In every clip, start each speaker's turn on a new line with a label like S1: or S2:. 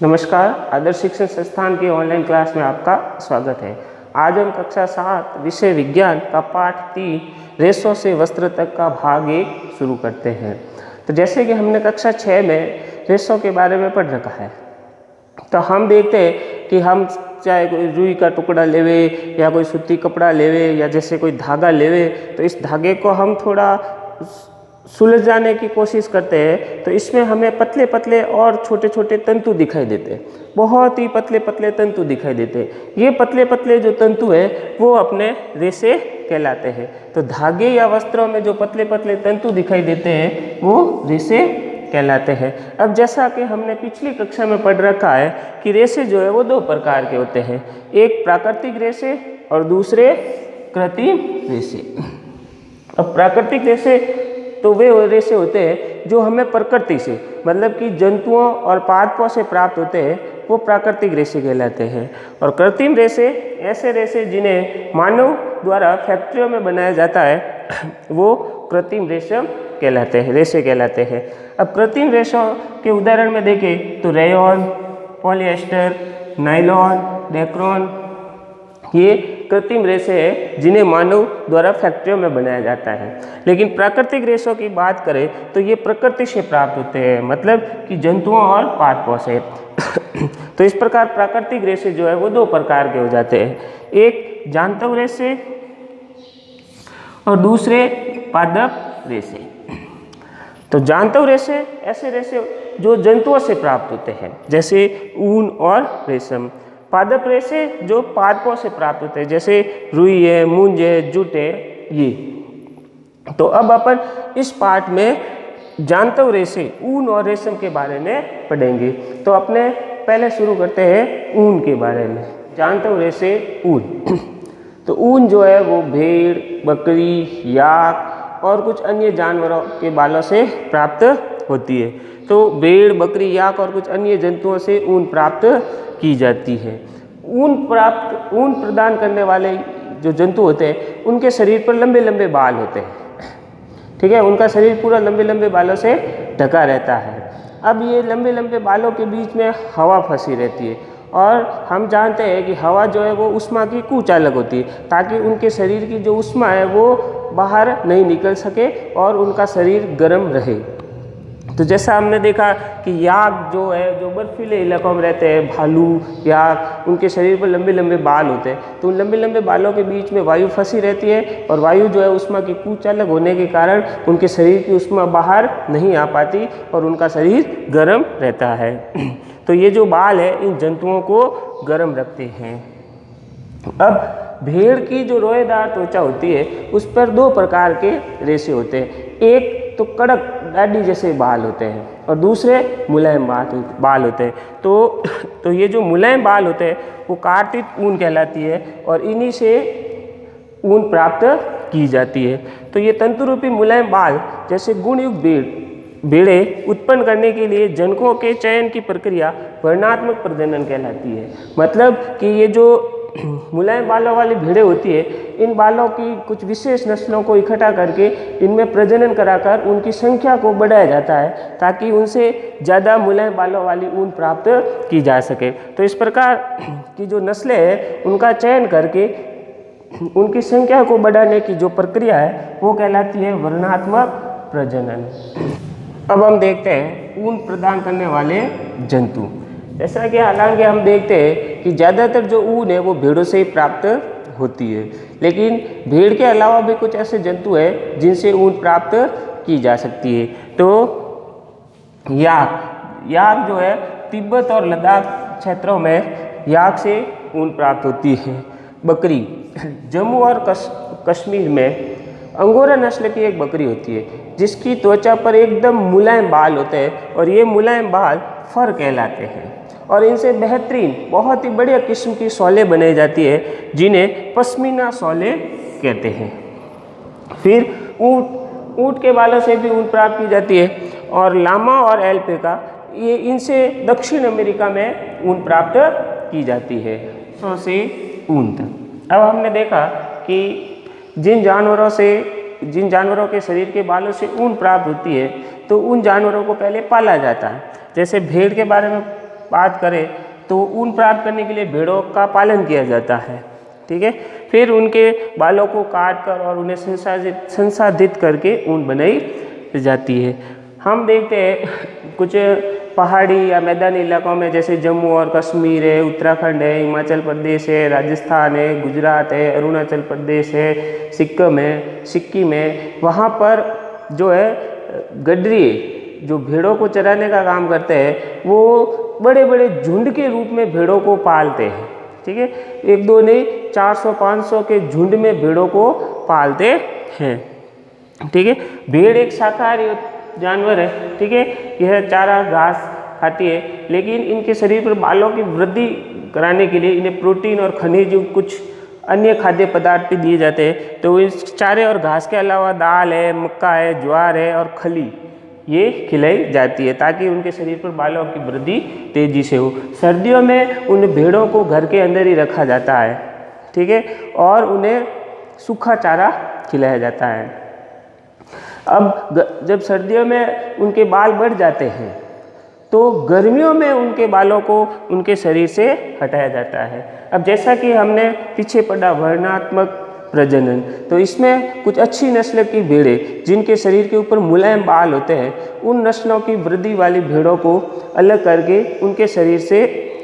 S1: नमस्कार, आदर्श शिक्षण संस्थान की ऑनलाइन क्लास में आपका स्वागत है। आज हम कक्षा 7 विषय विज्ञान का पाठ 3 रेशों से वस्त्र तक का भाग 1 शुरू करते हैं। तो जैसे कि हमने कक्षा 6 में रेशों के बारे में पढ़ रखा है, तो हम देखते हैं कि हम चाहे कोई रुई का टुकड़ा लेवे या कोई सूती कपड़ा लेवे या जैसे कोई धागा लेवे, तो इस धागे को हम थोड़ा सुलझाने की कोशिश करते हैं तो इसमें हमें पतले पतले और छोटे छोटे तंतु दिखाई देते हैं, बहुत ही पतले पतले तंतु दिखाई देते हैं। ये पतले पतले जो तंतु हैं वो अपने रेशे कहलाते हैं। तो धागे या वस्त्रों में जो पतले पतले तंतु दिखाई देते हैं वो रेशे कहलाते हैं। अब जैसा कि हमने पिछली कक्षा में पढ़ रखा है कि रेशे जो है वो 2 प्रकार के होते हैं, एक प्राकृतिक रेशे और दूसरे कृत्रिम रेशे। अब प्राकृतिक रेशे तो वे रेशे होते हैं जो हमें प्रकृति से, मतलब कि जंतुओं और पादपों से प्राप्त होते हैं, वो प्राकृतिक रेशे कहलाते हैं। और कृत्रिम रेशे ऐसे रेशे जिन्हें मानव द्वारा फैक्ट्रियों में बनाया जाता है वो कृत्रिम रेशम कहलाते हैं, रेशे कहलाते हैं। अब कृत्रिम रेशों के उदाहरण में देखें तो रेयॉन, पॉलिएस्टर, नायलॉन, डेक्रोन, ये कृत्रिम रेशे हैं जिन्हें मानव द्वारा फैक्ट्रियों में बनाया जाता है। लेकिन प्राकृतिक रेशों की बात करें तो ये प्रकृति से प्राप्त होते हैं, मतलब कि जंतुओं और पादपों से। तो इस प्रकार प्राकृतिक रेशे जो है वो 2 प्रकार के हो जाते हैं, एक जांतव रेशे और दूसरे पादप रेशे। तो जांतव रेशे ऐसे रेशे जो जंतुओं से प्राप्त होते हैं, जैसे ऊन और रेशम। पादप रेशे जो पादपों से प्राप्त होते हैं, जैसे रुई है, मूंज है, जूट है, ये। तो अब अपन इस पाठ में जांतव रेशे ऊन और रेशम के बारे में पढ़ेंगे। तो अपने पहले शुरू करते हैं ऊन के बारे में। जांतव रेशे ऊन। तो ऊन जो है वो भेड़, बकरी, याक और कुछ अन्य जानवरों के बालों से प्राप्त होती है। तो भेड़, बकरी, याक और कुछ अन्य जंतुओं से ऊन प्राप्त की जाती है। ऊन प्रदान करने वाले जो जंतु होते हैं उनके शरीर पर लंबे लंबे बाल होते हैं, ठीक है, उनका शरीर पूरा लंबे लंबे बालों से ढका रहता है। अब ये लंबे लंबे बालों के बीच में हवा फंसी रहती है और हम जानते हैं कि हवा जो है वो ऊष्मा की कुचालक होती है, ताकि उनके शरीर की जो ऊष्मा है वो बाहर नहीं निकल सके और उनका शरीर गर्म रहे। तो जैसा हमने देखा कि याक जो है, जो बर्फीले इलाकों में रहते हैं, भालू, याक, उनके शरीर पर लंबे लंबे बाल होते हैं। तो उन लंबे लंबे बालों के बीच में वायु फंसी रहती है और वायु जो है ऊष्मा की कुचालक होने के कारण उनके शरीर की ऊष्मा बाहर नहीं आ पाती और उनका शरीर गर्म रहता है। तो ये जो बाल है इन जंतुओं को गर्म रखते हैं। अब भेड़ की जो रोएदार त्वचा होती है उस पर 2 प्रकार के रेशे होते हैं, एक तो कड़क डाढ़ी जैसे बाल होते हैं और दूसरे मुलायम बाल होते हैं। तो ये जो मुलायम बाल होते हैं वो कार्टिक ऊन कहलाती है और इन्हीं से ऊन प्राप्त की जाती है। तो ये तंतुरूपी मुलायम बाल जैसे गुणयुक्त भेड़ें उत्पन्न करने के लिए जनकों के चयन की प्रक्रिया वर्णात्मक प्रजनन कहलाती है। मतलब कि ये जो मुलायम बालों वाली भेड़ें होती है, इन बालों की कुछ विशेष नस्लों को इकट्ठा करके इनमें प्रजनन कराकर उनकी संख्या को बढ़ाया जाता है ताकि उनसे ज़्यादा मुलायम बालों वाली ऊन प्राप्त की जा सके। तो इस प्रकार की जो नस्लें हैं उनका चयन करके उनकी संख्या को बढ़ाने की जो प्रक्रिया है वो कहलाती है वर्णात्मक प्रजनन। अब हम देखते हैं ऊन प्रदान करने वाले जंतु। जैसा कि हालांकि हम देखते हैं कि ज़्यादातर जो ऊन है वो भेड़ों से ही प्राप्त होती है, लेकिन भेड़ के अलावा भी कुछ ऐसे जंतु हैं जिनसे ऊन प्राप्त की जा सकती है। तो याक जो है तिब्बत और लद्दाख क्षेत्रों में याक से ऊन प्राप्त होती है। बकरी जम्मू और कश्मीर में अंगोरा नस्ल की एक बकरी होती है जिसकी त्वचा पर एकदम मुलायम बाल होते हैं और ये मुलायम बाल फर कहलाते हैं और इनसे बेहतरीन बहुत ही बढ़िया किस्म की शॉलें बनाई जाती है जिन्हें पश्मीना शॉलें कहते हैं। फिर ऊँट के बालों से भी ऊन प्राप्त की जाती है और लामा और एल्पेका, ये इनसे दक्षिण अमेरिका में ऊन प्राप्त की जाती है। सौ से ऊन तक। अब हमने देखा कि जिन जानवरों के शरीर के बालों से ऊन प्राप्त होती है तो उन जानवरों को पहले पाला जाता है। जैसे भेड़ के बारे में बात करें तो ऊन प्राप्त करने के लिए भेड़ों का पालन किया जाता है, ठीक है। फिर उनके बालों को काट कर और उन्हें संसाधित करके ऊन बनाई जाती है। हम देखते हैं कुछ पहाड़ी या मैदानी इलाकों में जैसे जम्मू और कश्मीर है, उत्तराखंड है, हिमाचल प्रदेश है, राजस्थान है, गुजरात है, अरुणाचल प्रदेश है, सिक्किम है, वहाँ पर जो है गडरी जो भेड़ों को चराने का काम करते हैं वो बड़े बड़े झुंड के रूप में भेड़ों को पालते हैं, ठीक है। एक दो नहीं 400-500 के झुंड में भेड़ों को पालते हैं, ठीक है। भेड़ एक शाकाहारी जानवर है, ठीक है। यह चारा घास खाती है, लेकिन इनके शरीर पर बालों की वृद्धि कराने के लिए इन्हें प्रोटीन और खनिज कुछ अन्य खाद्य पदार्थ भी दिए जाते हैं। तो इस चारे और घास के अलावा दाल है, मक्का है, ज्वार है और खली ये खिलाई जाती है ताकि उनके शरीर पर बालों की वृद्धि तेजी से हो। सर्दियों में उन भेड़ों को घर के अंदर ही रखा जाता है, ठीक है, और उन्हें सूखा चारा खिलाया जाता है। अब जब सर्दियों में उनके बाल बढ़ जाते हैं तो गर्मियों में उनके बालों को उनके शरीर से हटाया जाता है। अब जैसा कि हमने पीछे पढ़ा वर्णात्मक प्रजनन, तो इसमें कुछ अच्छी नस्ल की भेड़ें जिनके शरीर के ऊपर मुलायम बाल होते हैं, उन नस्लों की वृद्धि वाली भेड़ों को अलग करके उनके शरीर से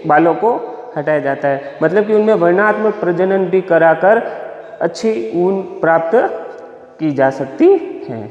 S1: बालों को हटाया जाता है। मतलब कि उनमें वर्णात्मक प्रजनन भी कराकर अच्छी ऊन प्राप्त की जा सकती है।